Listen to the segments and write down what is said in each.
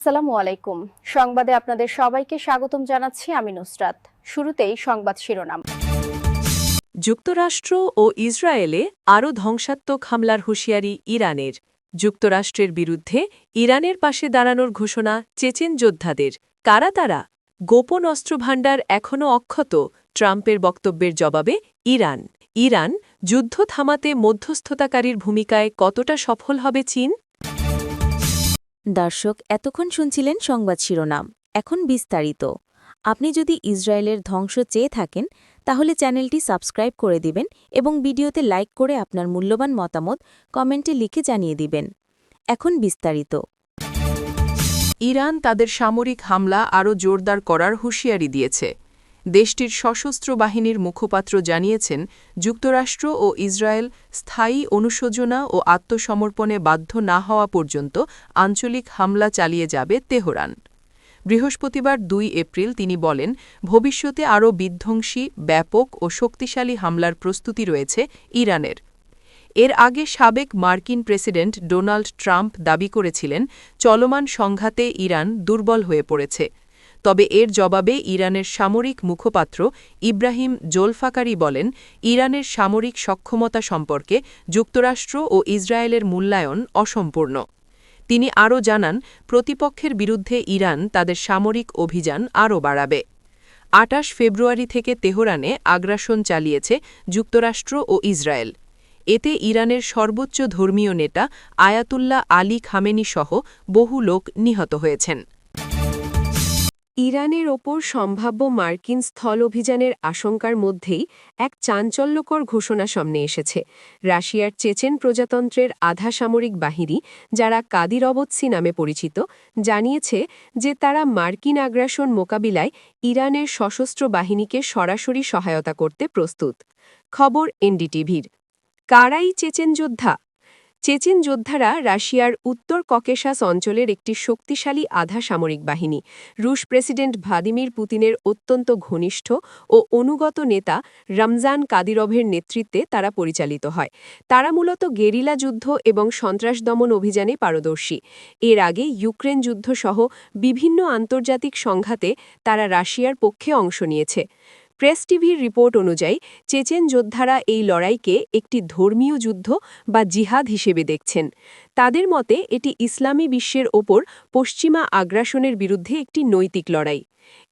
আসসালামু আলাইকুম। সংবাদে আপনাদের সবাইকে স্বাগতম জানাচ্ছি আমি নুসরাত। শুরুতেই সংবাদ শিরোনাম। যুক্তরাষ্ট্র ও ইসরায়েলে আরও ধ্বংসাত্মক হামলার হুঁশিয়ারি ইরানের। যুক্তরাষ্ট্রের বিরুদ্ধে ইরানের পাশে দাঁড়ানোর ঘোষণা চেচেন যোদ্ধাদের। কারা তারা? গোপন অস্ত্রভাণ্ডার এখনও অক্ষত, ট্রাম্পের বক্তব্যের জবাবে ইরান। ইরান যুদ্ধ থামাতে মধ্যস্থতাকারীর ভূমিকায় কতটা সফল হবে চীন? দর্শক, এতক্ষণ শুনছিলেন সংবাদ শিরোনাম। এখন বিস্তারিত। আপনি যদি ইসরায়েলের ধ্বংস চেয়ে থাকেন তাহলে চ্যানেলটি সাবস্ক্রাইব করে দিবেন এবং ভিডিওতে লাইক করে আপনার মূল্যবান মতামত কমেন্টে লিখে জানিয়ে দিবেন। এখন বিস্তারিত। ইরান তাদের সামরিক হামলা আরও জোরদার করার হুঁশিয়ারি দিয়েছে। দেশটির সশস্ত্র বাহিনীর মুখপাত্র জানিয়েছেন, যুক্তরাষ্ট্র ও ইসরায়েল স্থায়ী অনুশোচনা ও আত্মসমর্পণে বাধ্য না হওয়া পর্যন্ত আঞ্চলিক হামলা চালিয়ে যাবে তেহরান। বৃহস্পতিবার ২ এপ্রিল তিনি বলেন, ভবিষ্যতে আরও বিধ্বংসী, ব্যাপক ও শক্তিশালী হামলার প্রস্তুতি রয়েছে ইরানের। এর আগে সাবেক মার্কিন প্রেসিডেন্ট ডোনাল্ড ট্রাম্প দাবি করেছিলেন, চলমান সংঘাতে ইরান দুর্বল হয়ে পড়েছে। তবে এর জবাবে ইরানের সামরিক মুখপাত্র ইব্রাহিম জোলফাকারি বলেন, ইরানের সামরিক সক্ষমতা সম্পর্কে যুক্তরাষ্ট্র ও ইসরায়েলের মূল্যায়ন অসম্পূর্ণ। তিনি আরও জানান, প্রতিপক্ষের বিরুদ্ধে ইরান তাদের সামরিক অভিযান আরও বাড়াবে। ২৮ ফেব্রুয়ারি থেকে তেহরানে আগ্রাসন চালিয়েছে যুক্তরাষ্ট্র ও ইসরায়েল। এতে ইরানের সর্বোচ্চ ধর্মীয় নেতা আয়াতুল্লাহ আলী খামেনি সহ বহু লোক নিহত হয়েছেন। ইরানের ওপর সম্ভাব্য মার্কিন স্থল অভিযানের আশঙ্কার মধ্যেই এক চাঞ্চল্যকর ঘোষণা সামনে এসেছে। রাশিয়ার চেচেন প্রজাতন্ত্রের আধা সামরিক বাহিনী, যারা কাদিরভৎসি নামে পরিচিত, জানিয়েছে যে তারা মার্কিন আগ্রাসন মোকাবিলায় ইরানের সশস্ত্র বাহিনীকে সরাসরি সহায়তা করতে প্রস্তুত। খবর এনডিটিভির। কারাই চেচেন যোদ্ধা? চেচেন যোদ্ধারা রাশিয়ার উত্তর ককেশাস অঞ্চলের একটি শক্তিশালী আধা সামরিক বাহিনী। রুশ প্রেসিডেন্ট ভ্লাদিমির পুতিনের অত্যন্ত ঘনিষ্ঠ ও অনুগত নেতা রমজান কাদিরভের নেতৃত্বে তারা পরিচালিত হয়। তারা মূলত গেরিলা যুদ্ধ এবং সন্ত্রাস দমন অভিযানে পারদর্শী। এর আগে ইউক্রেন যুদ্ধসহ বিভিন্ন আন্তর্জাতিক সংঘাতে তারা রাশিয়ার পক্ষে অংশ নিয়েছে। প্রেস টিভির রিপোর্ট অনুযায়ী চেচেন যোদ্ধারা এই লড়াইকে একটি ধর্মীয় যুদ্ধ বা জিহাদ হিসেবে দেখছেন। তাদের মতে এটি ইসলামী বিশ্বের ওপর পশ্চিমা আগ্রাসনের বিরুদ্ধে একটি নৈতিক লড়াই।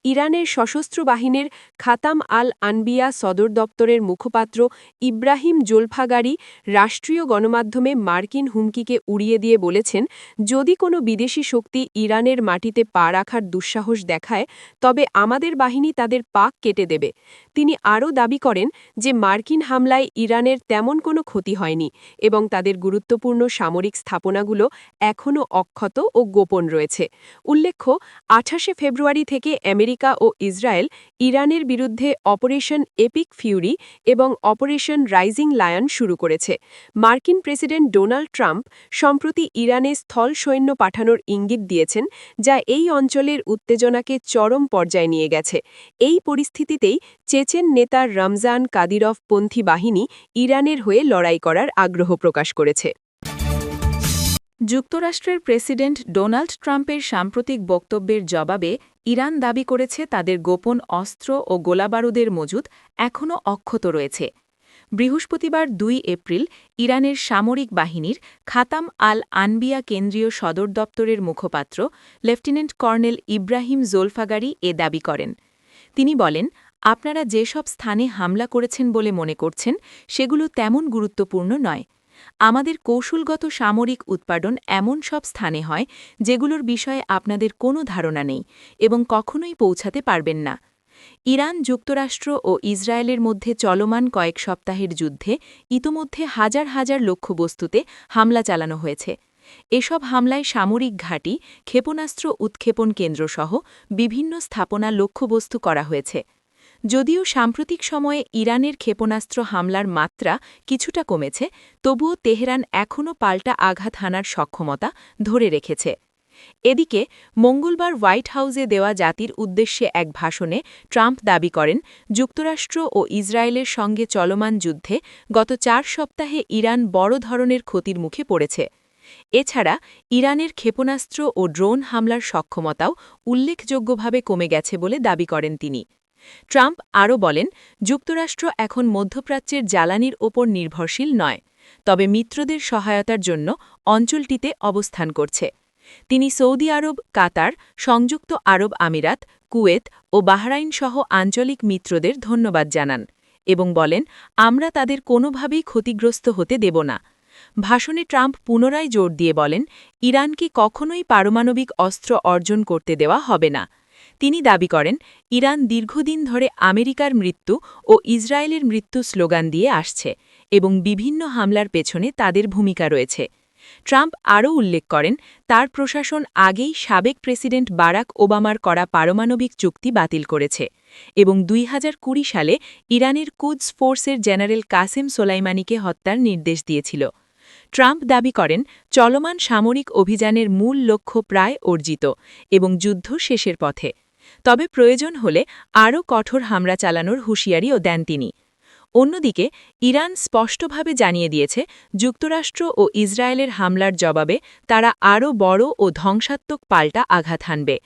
ইরানের সশস্ত্র বাহিনীর খাতাম আল আনবিয়া সদর দপ্তরের মুখপাত্র ইব্রাহিম জোলফাগারি রাষ্ট্রীয় গণমাধ্যমে মার্কিন হুমকিকে উড়িয়ে দিয়ে বলেছেন, যদি কোনো বিদেশি শক্তি ইরানের মাটিতে পা রাখার দুঃসাহস দেখায় তবে আমাদের বাহিনী তাদের পাক কেটে দেবে। তিনি আরও দাবি করেন যে মার্কিন হামলায় ইরানের তেমন কোনো ক্ষতি হয়নি এবং তাদের গুরুত্বপূর্ণ সামরিক স্থাপনাগুলো এখনও অক্ষত ও গোপন রয়েছে। উল্লেখ্য, ২৮ ফেব্রুয়ারি থেকে আমেরিকা ও ইসরায়েল ইরানের বিরুদ্ধে অপারেশন এপিক ফিউরি এবং অপারেশন রাইজিং লায়ন শুরু করেছে। মার্কিন প্রেসিডেন্ট ডোনাল্ড ট্রাম্প সম্প্রতি ইরানে স্থল সৈন্য পাঠানোর ইঙ্গিত দিয়েছেন, যা এই অঞ্চলের উত্তেজনাকে চরম পর্যায়ে নিয়ে গেছে। এই পরিস্থিতিতেই চেচেন নেতা রমজান কাদিরভ পন্থী বাহিনী ইরানের হয়ে লড়াই করার আগ্রহ প্রকাশ করেছে। যুক্তরাষ্ট্রের প্রেসিডেন্ট ডোনাল্ড ট্রাম্পের সাম্প্রতিক বক্তব্যের জবাবে ইরান দাবি করেছে তাদের গোপন অস্ত্র ও গোলাবারুদের মজুত এখনও অক্ষত রয়েছে। বৃহস্পতিবার ২ এপ্রিল ইরানের সামরিক বাহিনীর খাতাম আল আনবিয়া কেন্দ্রীয় সদর দপ্তরের মুখপাত্র লেফটেন্যান্ট কর্নেল ইব্রাহিম জোলফাগারি এ দাবি করেন। তিনি বলেন, আপনারা যেসব স্থানে হামলা করেছেন বলে মনে করছেন সেগুলো তেমন গুরুত্বপূর্ণ নয়। আমাদের কৌশলগত সামরিক উৎপাদন এমন সব স্থানে হয় যেগুলোর বিষয়ে আপনাদের কোনো ধারণা নেই এবং কখনোই পৌঁছাতে পারবেন না। ইরান, যুক্তরাষ্ট্র ও ইসরায়েলের মধ্যে চলমান কয়েক সপ্তাহের যুদ্ধে ইতোমধ্যে হাজার হাজার লক্ষ্যবস্তুতে হামলা চালানো হয়েছে। এসব হামলায় সামরিক ঘাঁটি, ক্ষেপণাস্ত্র উৎক্ষেপণ কেন্দ্রসহ বিভিন্ন স্থাপনা লক্ষ্যবস্তু করা হয়েছে। যদিও সাম্প্রতিক সময়ে ইরানের ক্ষেপণাস্ত্র হামলার মাত্রা কিছুটা কমেছে, তবুও তেহরান এখনও পাল্টা আঘাত হানার সক্ষমতা ধরে রেখেছে। এদিকে মঙ্গলবার হোয়াইট হাউসে দেওয়া জাতির উদ্দেশ্যে এক ভাষণে ট্রাম্প দাবি করেন, যুক্তরাষ্ট্র ও ইসরায়েলের সঙ্গে চলমান যুদ্ধে গত ৪ সপ্তাহে ইরান বড় ধরনের ক্ষতির মুখে পড়েছে। এছাড়া ইরানের ক্ষেপণাস্ত্র ও ড্রোন হামলার সক্ষমতাও উল্লেখযোগ্যভাবে কমে গেছে বলে দাবি করেন তিনি। ট্রাম্প আরও বলেন, যুক্তরাষ্ট্র এখন মধ্যপ্রাচ্যের জ্বালানির ওপর নির্ভরশীল নয়, তবে মিত্রদের সহায়তার জন্য অঞ্চলটিতে অবস্থান করছে। তিনি সৌদি আরব, কাতার, সংযুক্ত আরব আমিরাত, কুয়েত ও বাহরাইন সহ আঞ্চলিক মিত্রদের ধন্যবাদ জানান এবং বলেন, আমরা তাদের কোনোভাবেই ক্ষতিগ্রস্ত হতে দেব না। ভাষণে ট্রাম্প পুনরায় জোর দিয়ে বলেন, ইরানকে কখনোই পারমাণবিক অস্ত্র অর্জন করতে দেওয়া হবে না। তিনি দাবি করেন, ইরান দীর্ঘদিন ধরে আমেরিকার মৃত্যু ও ইসরায়েলের মৃত্যু স্লোগান দিয়ে আসছে এবং বিভিন্ন হামলার পেছনে তাদের ভূমিকা রয়েছে। ট্রাম্প আরও উল্লেখ করেন, তার প্রশাসন আগেই সাবেক প্রেসিডেন্ট বারাক ওবামার করা পারমাণবিক চুক্তি বাতিল করেছে এবং 2020 সালে ইরানের কুদস ফোর্সের জেনারেল কাসেম সোলাইমানিকে হত্যার নির্দেশ দিয়েছিল। ট্রাম্প দাবি করেন, চলমান সামরিক অভিযানের মূল লক্ষ্য প্রায় অর্জিত এবং যুদ্ধ শেষের পথে। তবে প্রয়োজন হলে আরও কঠোর হামলা চালানোর হুঁশিয়ারিও দেন তিনি। অন্যদিকে ইরান স্পষ্টভাবে জানিয়ে দিয়েছে, যুক্তরাষ্ট্র ও ইসরায়েলের হামলার জবাবে তারা আরও বড় ও ধ্বংসাত্মক পাল্টা আঘাত হানবে।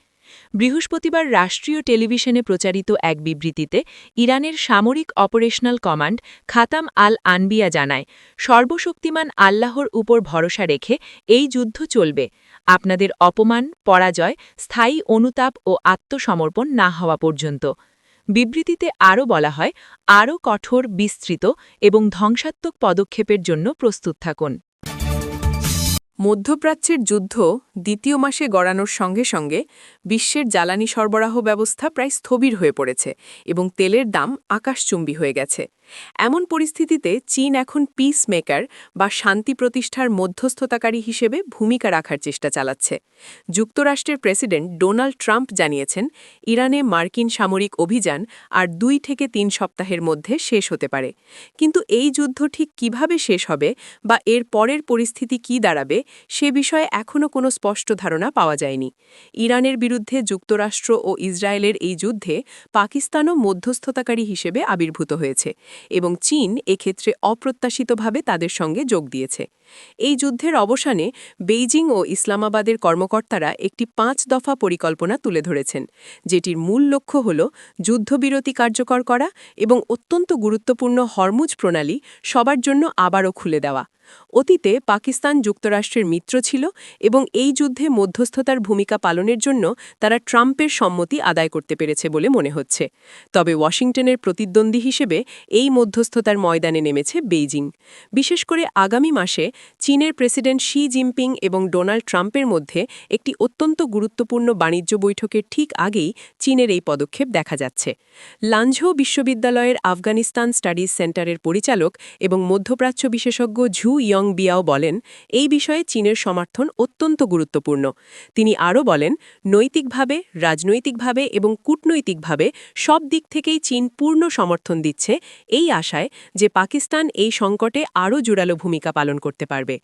বৃহস্পতিবার রাষ্ট্রীয় টেলিভিশনে প্রচারিত এক বিবৃতিতে ইরানের সামরিক অপারেশনাল কমান্ড খাতাম আল আনবিয়া জানায়, সর্বশক্তিমান আল্লাহর উপর ভরসা রেখে এই যুদ্ধ চলবে, আপনাদের অপমান, পরাজয়, স্থায়ী অনুতাপ ও আত্মসমর্পণ না হওয়া পর্যন্ত। বিবৃতিতে আরও বলা হয়, আরও কঠোর, বিস্তৃত এবং ধ্বংসাত্মক পদক্ষেপের জন্য প্রস্তুত থাকুন। মধ্যপ্রাচ্যের যুদ্ধ দ্বিতীয় মাসে গড়ানোর সঙ্গে সঙ্গে বিশ্বের জ্বালানি সরবরাহ ব্যবস্থা প্রায় স্থবির হয়ে পড়েছে এবং তেলের দাম আকাশচুম্বী হয়ে গেছে। এমন পরিস্থিতিতে চীন এখন পিস মেকার বা শান্তি প্রতিষ্ঠার মধ্যস্থতাকারী হিসেবে ভূমিকা রাখার চেষ্টা চালাচ্ছে। যুক্তরাষ্ট্রের প্রেসিডেন্ট ডোনাল্ড ট্রাম্প জানিয়েছেন, ইরানে মার্কিন সামরিক অভিযান আর 2 থেকে 3 সপ্তাহের মধ্যে শেষ হতে পারে। কিন্তু এই যুদ্ধ ঠিক কিভাবে শেষ হবে বা এর পরের পরিস্থিতি কী দাঁড়াবে সে বিষয়ে এখনও কোনো স্পষ্ট ধারণা পাওয়া যায়নি। ইরানের বিরুদ্ধে যুক্তরাষ্ট্র ও ইসরায়েলের এই যুদ্ধে পাকিস্তানও মধ্যস্থতাকারী হিসেবে আবির্ভূত হয়েছে এবং চীন এক্ষেত্রে অপ্রত্যাশিতভাবে তাদের সঙ্গে যোগ দিয়েছে। এই যুদ্ধের অবসানে বেইজিং ও ইসলামাবাদের কর্মকর্তারা একটি 5 দফা পরিকল্পনা তুলে ধরেছেন, যেটির মূল লক্ষ্য হল যুদ্ধবিরতি কার্যকর করা এবং অত্যন্ত গুরুত্বপূর্ণ হরমুজ প্রণালী সবার জন্য আবারও খুলে দেওয়া। অতীতে পাকিস্তান যুক্তরাষ্ট্রের মিত্র ছিল এবং এই যুদ্ধে মধ্যস্থতার ভূমিকা পালনের জন্য তারা ট্রাম্পের সম্মতি আদায় করতে পেরেছে বলে মনে হচ্ছে। তবে ওয়াশিংটনের প্রতিদ্বন্দ্বী হিসেবে এই মধ্যস্থতার ময়দানে নেমেছে বেইজিং। বিশেষ করে আগামী মাসে চীনের প্রেসিডেন্ট শি জিনপিং এবং ডোনাল্ড ট্রাম্পের মধ্যে একটি অত্যন্ত গুরুত্বপূর্ণ বাণিজ্য বৈঠকের ঠিক আগেই চীনের এই পদক্ষেপ দেখা যাচ্ছে। লানঝৌ বিশ্ববিদ্যালয়ের আফগানিস্তান স্টাডিজ সেন্টারের পরিচালক এবং মধ্যপ্রাচ্য বিশেষজ্ঞ ঝু ইয়ং বিয়াও বলেন, এই বিষয়ে চীনের সমর্থন অত্যন্ত গুরুত্বপূর্ণ। তিনি আরও বলেন, নৈতিকভাবে, রাজনৈতিকভাবে এবং কূটনৈতিকভাবে সব দিক থেকেই চীন পূর্ণ সমর্থন দিচ্ছে এই আশায় যে পাকিস্তান এই সংকটে আরও জোরালো ভূমিকা পালন করতে পারবে।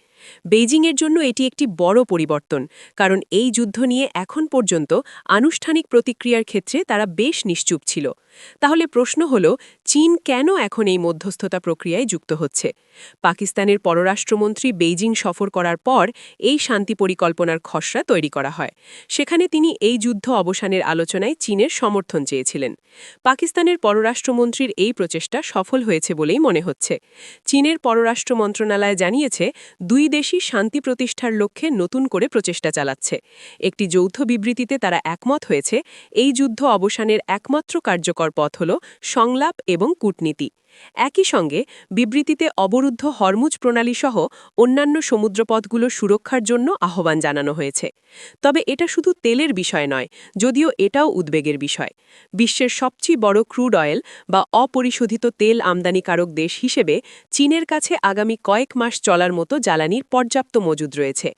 বেইজিংয়ের জন্য এটি একটি বড় পরিবর্তন, কারণ এই যুদ্ধ নিয়ে এখন পর্যন্ত আনুষ্ঠানিক প্রতিক্রিয়ার ক্ষেত্রে তারা বেশ নিশ্চুপ ছিল। তাহলে প্রশ্ন হল, চীন কেন এখন এই মধ্যস্থতা প্রক্রিয়ায় যুক্ত হচ্ছে? পাকিস্তানের পররাষ্ট্রমন্ত্রী বেইজিং সফর করার পর এই শান্তি পরিকল্পনার খসড়া তৈরি করা হয়। সেখানে তিনি এই যুদ্ধ অবসানের আলোচনায় চীনের সমর্থন চেয়েছিলেন। পাকিস্তানের পররাষ্ট্রমন্ত্রীর এই প্রচেষ্টা সফল হয়েছে বলেই মনে হচ্ছে। চীনের পররাষ্ট্র মন্ত্রণালয় জানিয়েছে, 2 দেশই শান্তি প্রতিষ্ঠার লক্ষ্যে নতুন করে প্রচেষ্টা চালাচ্ছে। একটি যৌথ বিবৃতিতে তারা একমত হয়েছে, এই যুদ্ধ অবসানের একমাত্র কার্যকর পথ হল সংলাপ এবং কূটনীতি। একই সঙ্গে বিবৃতিতে অবরুদ্ধ হরমুজ প্রণালীসহ অন্যান্য সমুদ্রপথগুলো সুরক্ষার জন্য আহ্বান জানানো হয়েছে। তবে এটা শুধু তেলের বিষয় নয়, যদিও এটাও উদ্বেগের বিষয়। বিশ্বের সবচেয়ে বড় ক্রুড অয়েল বা অপরিশোধিত তেল আমদানিকারক দেশ হিসেবে চীনের কাছে আগামী কয়েক মাস চলার মতো জ্বালানির পর্যাপ্ত মজুদ রয়েছে।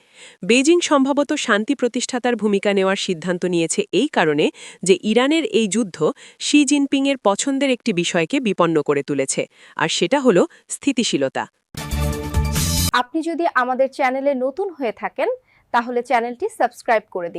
বেইজিং সম্ভবত শান্তি প্রতিষ্ঠাতার ভূমিকা নেওয়ার সিদ্ধান্ত নিয়েছে এই কারণে যে ইরানের এই যুদ্ধ শি জিনপিংয়ের পছন্দের একটি বিষয়কে বিপন্ন করে তুলেছে, আর সেটা হলো স্থিতিশীলতা। আপনি যদি আমাদের চ্যানেলে নতুন হয়ে থাকেন তাহলে চ্যানেলটি সাবস্ক্রাইব করে দিন।